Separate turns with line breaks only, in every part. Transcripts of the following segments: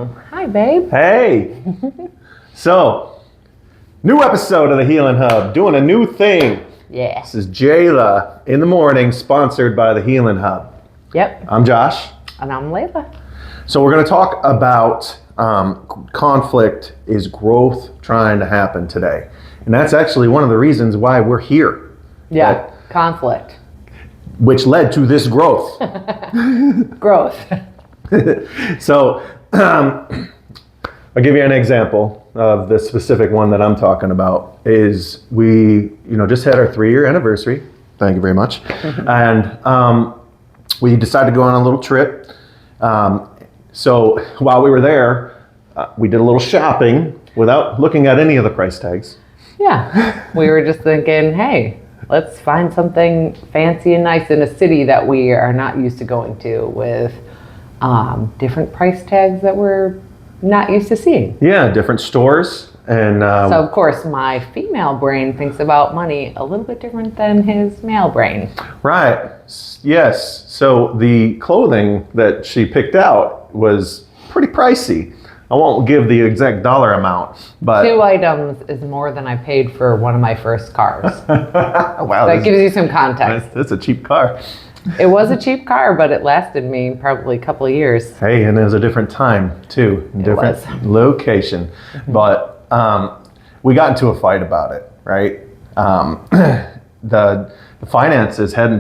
Hi, babe.
Hey. So, new episode of the Healing Hub, doing a new thing.
Yeah.
This is Layla in the morning, sponsored by the Healing Hub.
Yep.
I'm Josh.
And I'm Layla.
So we're going to talk about conflict is growth trying to happen today. And that's actually one of the reasons why we're here.
Yeah, conflict.
Which led to this growth.
Growth.
So I'll give you an example of the specific one that I'm talking about. Is we just had our 3-year anniversary. Thank you very much. And we decided to go on a little trip. So while we were there, we did a little shopping without looking at any of the price tags.
Yeah. We were just thinking, hey, let's find something fancy and nice in a city that we are not used to going to with different price tags that we're not used to seeing.
Yeah, different stores. And
so, of course, my female brain thinks about money a little bit different than his male brain.
Right. Yes. So the clothing that she picked out was pretty pricey. I won't give the exact dollar amount, but
2 items is more than I paid for one of my first cars.
Wow,
that gives you some context.
That's a cheap car.
It was a cheap car, but it lasted me probably a couple of years.
Hey, and it was a different time too, different location. But we got into a fight about it, right? The finances have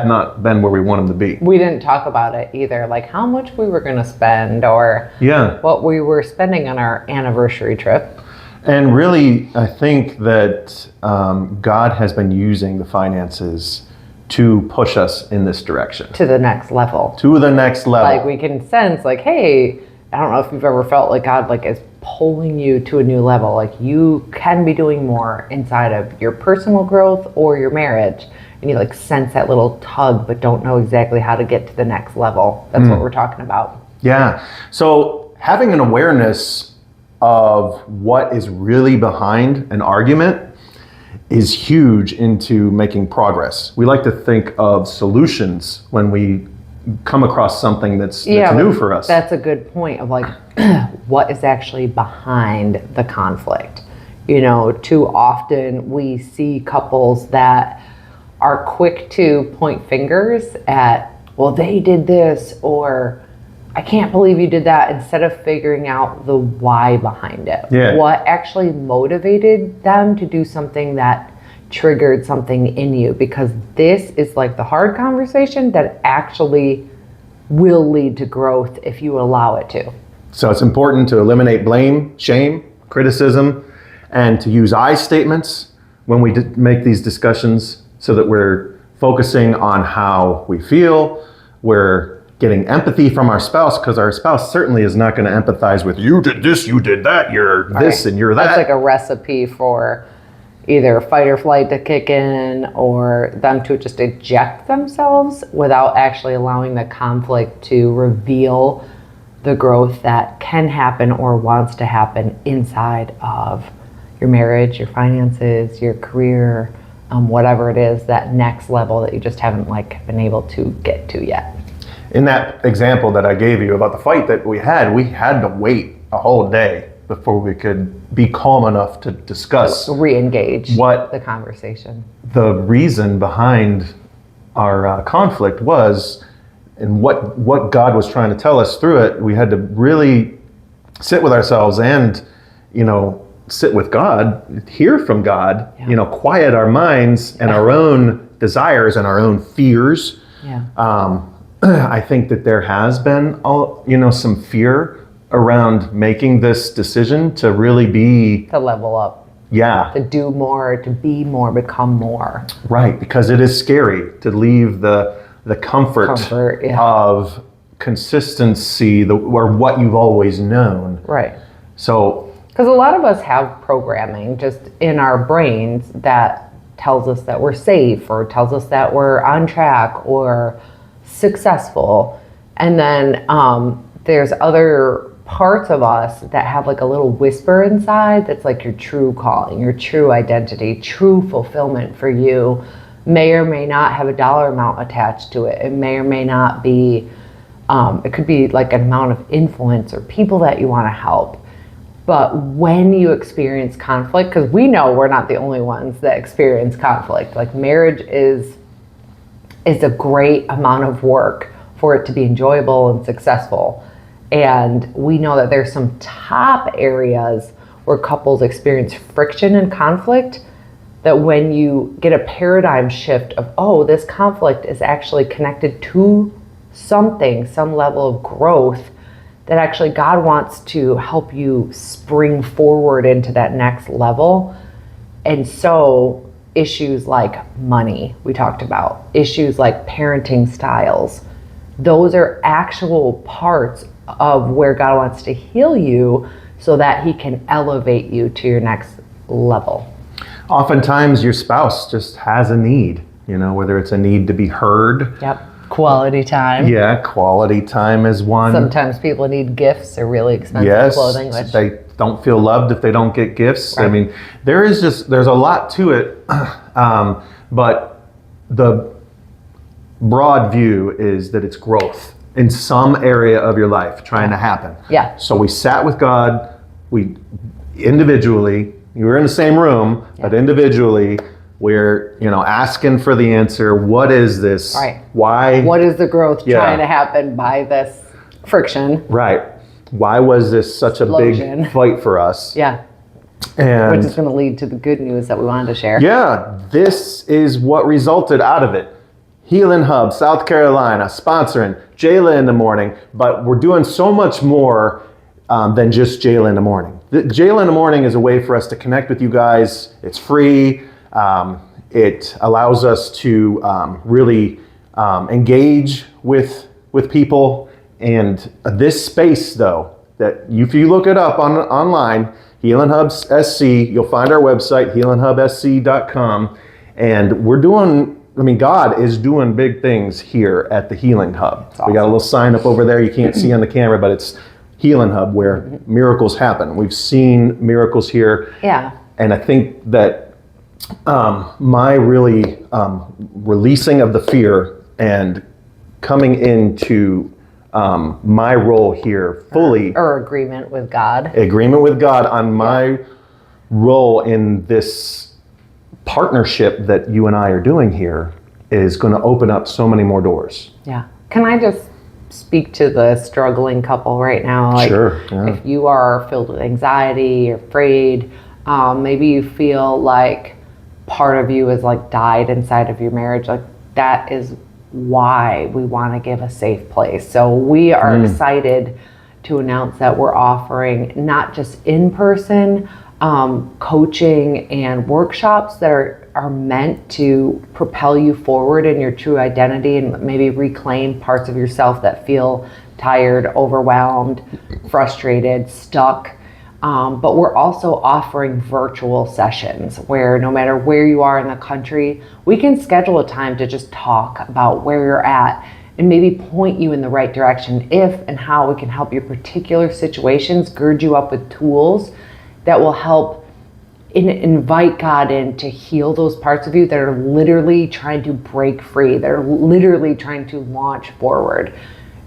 not been where we want them to be.
We didn't talk about it either, like how much we were going to spend or what we were spending on our anniversary trip.
And really, I think that God has been using the finances to push us in this direction.
To the next level.
To the next level.
Like we can sense like, hey, I don't know if you've ever felt like God like is pulling you to a new level. Like you can be doing more inside of your personal growth or your marriage. And you like sense that little tug, but don't know exactly how to get to the next level. That's what we're talking about.
Yeah. So having an awareness of what is really behind an argument is huge into making progress. We like to think of solutions when we come across something that's new for us.
That's a good point of like what is actually behind the conflict. Too often we see couples that are quick to point fingers at, well, they did this, or I can't believe you did that, instead of figuring out the why behind it.
Yeah.
What actually motivated them to do something that triggered something in you, because this is like the hard conversation that actually will lead to growth if you allow it to.
So it's important to eliminate blame, shame, criticism, and to use I statements when we make these discussions so that we're focusing on how we feel. We're getting empathy from our spouse, because our spouse certainly is not going to empathize with you did this, you did that, you're this and you're that.
That's like a recipe for either fight or flight to kick in, or them to just eject themselves without actually allowing the conflict to reveal the growth that can happen or wants to happen inside of your marriage, your finances, your career, whatever it is, that next level that you just haven't been able to get to yet.
In that example that I gave you about the fight that we had to wait a whole day before we could be calm enough to discuss,
re-engage the conversation.
The reason behind our conflict was, and what God was trying to tell us through it. We had to really sit with ourselves and, sit with God, hear from God, quiet our minds and our own desires and our own fears.
Yeah.
I think that there has been, some fear around making this decision to really
to level up.
Yeah.
To do more, to be more, become more.
Right, because it is scary to leave the comfort of consistency, or what you've always known.
Right.
So,
because a lot of us have programming just in our brains that tells us that we're safe, or tells us that we're on track or successful. And then there's other parts of us that have like a little whisper inside that's like your true calling, your true identity, true fulfillment for you may or may not have a dollar amount attached to it. It may or may not be It could be like an amount of influence or people that you want to help. But when you experience conflict, because we know we're not the only ones that experience conflict, like marriage is a great amount of work for it to be enjoyable and successful. And we know that there's some top areas where couples experience friction and conflict, that when you get a paradigm shift of, oh, this conflict is actually connected to something, some level of growth, that actually God wants to help you spring forward into that next level. And so issues like money, we talked about, issues like parenting styles, those are actual parts of where God wants to heal you so that he can elevate you to your next level.
Oftentimes your spouse just has a need, whether it's a need to be heard.
Yep. Quality time.
Yeah, quality time is one.
Sometimes people need gifts or really expensive clothing.
Yes, they don't feel loved if they don't get gifts.
Right.
I mean, there's a lot to it, but the broad view is that it's growth in some area of your life trying to happen.
Yeah.
So we sat with God, we individually, you were in the same room, but individually, we're, asking for the answer. What is this?
Right.
Why?
What is the growth trying to happen by this friction?
Right. Why was this such a
Explosion.
big fight for us?
Yeah.
And
Which is going to lead to the good news that we wanted to share.
yeah, this is what resulted out of it. Healing Hub, South Carolina, sponsoring Jayla in the morning, but we're doing so much more than just Jayla in the morning. Jayla in the morning is a way for us to connect with you guys. It's free. It allows us to really engage with people. And this space, though, that if you look it up online, Healing Hub SC, you'll find our website, healinghubsc.com. And we're doing, God is doing big things here at the Healing Hub.
Awesome.
We got a little sign up over there you can't see on the camera, but it's Healing Hub where miracles happen. We've seen miracles here.
Yeah.
And I think that my really releasing of the fear and coming into my role here fully.
Or agreement with God.
Agreement with God on my role in this partnership that you and I are doing here is going to open up so many more doors.
Yeah. Can I just speak to the struggling couple right now? Like,
sure. Yeah.
If you are filled with anxiety, you're afraid, maybe you feel like part of you is like died inside of your marriage, like that is why we want to give a safe place. So we are excited to announce that we're offering not just in-person coaching and workshops that are meant to propel you forward in your true identity and maybe reclaim parts of yourself that feel tired, overwhelmed, frustrated, stuck. But we're also offering virtual sessions where no matter where you are in the country, we can schedule a time to just talk about where you're at and maybe point you in the right direction if and how we can help your particular situations, gird you up with tools that will help invite God in to heal those parts of you that are literally trying to break free. They're literally trying to launch forward.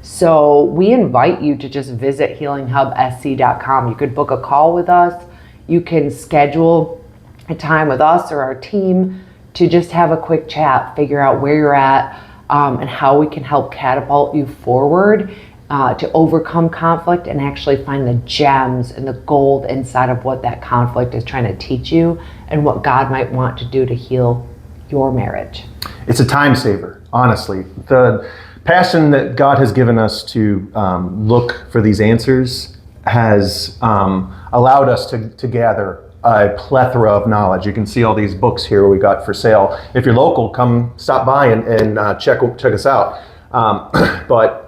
So we invite you to just visit healinghubsc.com. You could book a call with us. You can schedule a time with us or our team to just have a quick chat, figure out where you're at, and how we can help catapult you forward to overcome conflict and actually find the gems and the gold inside of what that conflict is trying to teach you and what God might want to do to heal your marriage.
It's a time saver, honestly. The passion that God has given us to look for these answers has allowed us to gather a plethora of knowledge. You can see all these books here we got for sale. If you're local, come stop by and check us out. But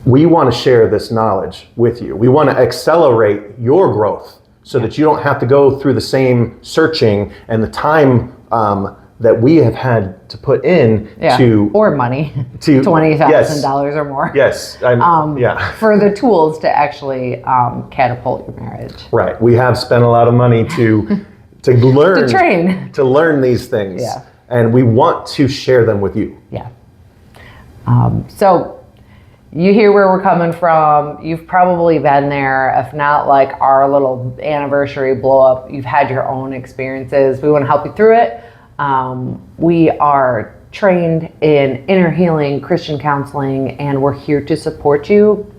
we want to share this knowledge with you. We want to accelerate your growth so that you don't have to go through the same searching and the time that we have had to put in to
or money
to
$20,000 or more.
Yes,
for the tools to actually catapult your marriage.
Right, we have spent a lot of money to learn
to train
to learn these things.
Yeah.
And we want to share them with you.
Yeah. So You hear where we're coming from. You've probably been there. If not like our little anniversary blow up, you've had your own experiences. We want to help you through it. We are trained in inner healing, Christian counseling, and we're here to support you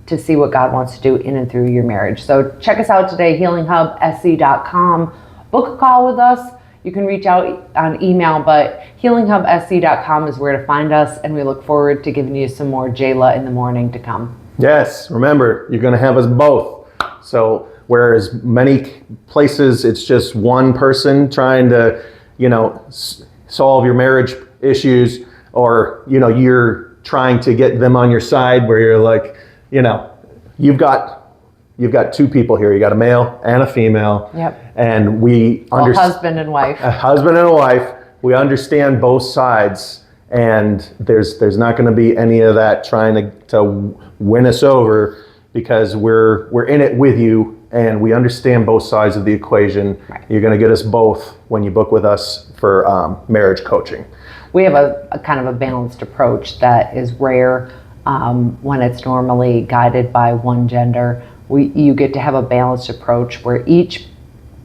to see what God wants to do in and through your marriage. So check us out today, healinghubsc.com. Book a call with us. You can reach out on email, but healinghubsc.com is where to find us, and we look forward to giving you some more Jayla in the morning to come.
Yes, remember, you're going to have us both. So whereas many places it's just one person trying to, solve your marriage issues, or, you're trying to get them on your side where you're like, you've got two people here. You got a male and a female.
Yep.
And we understand.
Husband and wife.
A husband and a wife. We understand both sides, and there's not going to be any of that trying to win us over, because we're in it with you, and we understand both sides of the equation.
Right.
You're going to get us both when you book with us for marriage coaching.
We have a kind of a balanced approach that is rare when it's normally guided by one gender. You get to have a balanced approach where each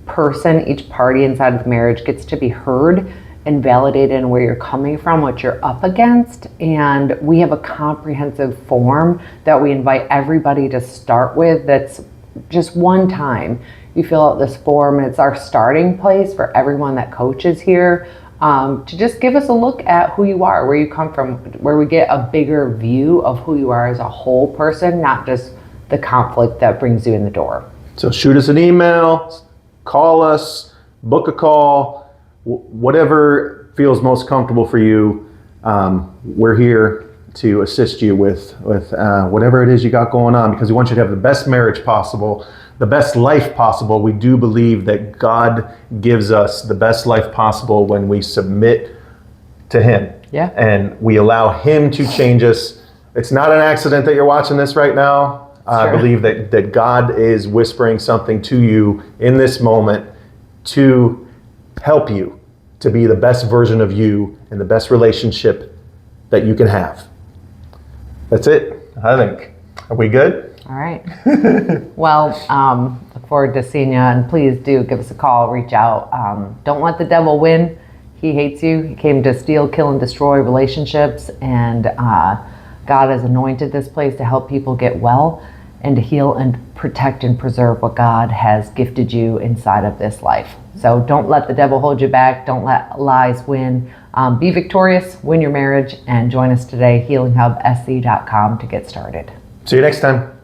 person, each party inside of the marriage gets to be heard and validated in where you're coming from, what you're up against. And we have a comprehensive form that we invite everybody to start with. That's just one time. You fill out this form, and it's our starting place for everyone that coaches here, to just give us a look at who you are, where you come from, where we get a bigger view of who you are as a whole person, not just the conflict that brings you in the door.
So shoot us an email, call us, book a call, whatever feels most comfortable for you. We're here to assist you with whatever it is you got going on, because we want you to have the best marriage possible, the best life possible. We do believe that God gives us the best life possible when we submit to Him.
Yeah.
And we allow Him to change us. It's not an accident that you're watching this right now. I believe that God is whispering something to you in this moment to help you to be the best version of you in the best relationship that you can have. That's it, I think. Are we good?
All right. Well, look forward to seeing you, and please do give us a call, reach out. Don't let the devil win. He hates you. He came to steal, kill, and destroy relationships, and God has anointed this place to help people get well and to heal and protect and preserve what God has gifted you inside of this life. So don't let the devil hold you back. Don't let lies win. Be victorious, win your marriage, and join us today, healinghubsc.com, to get started.
See you next time.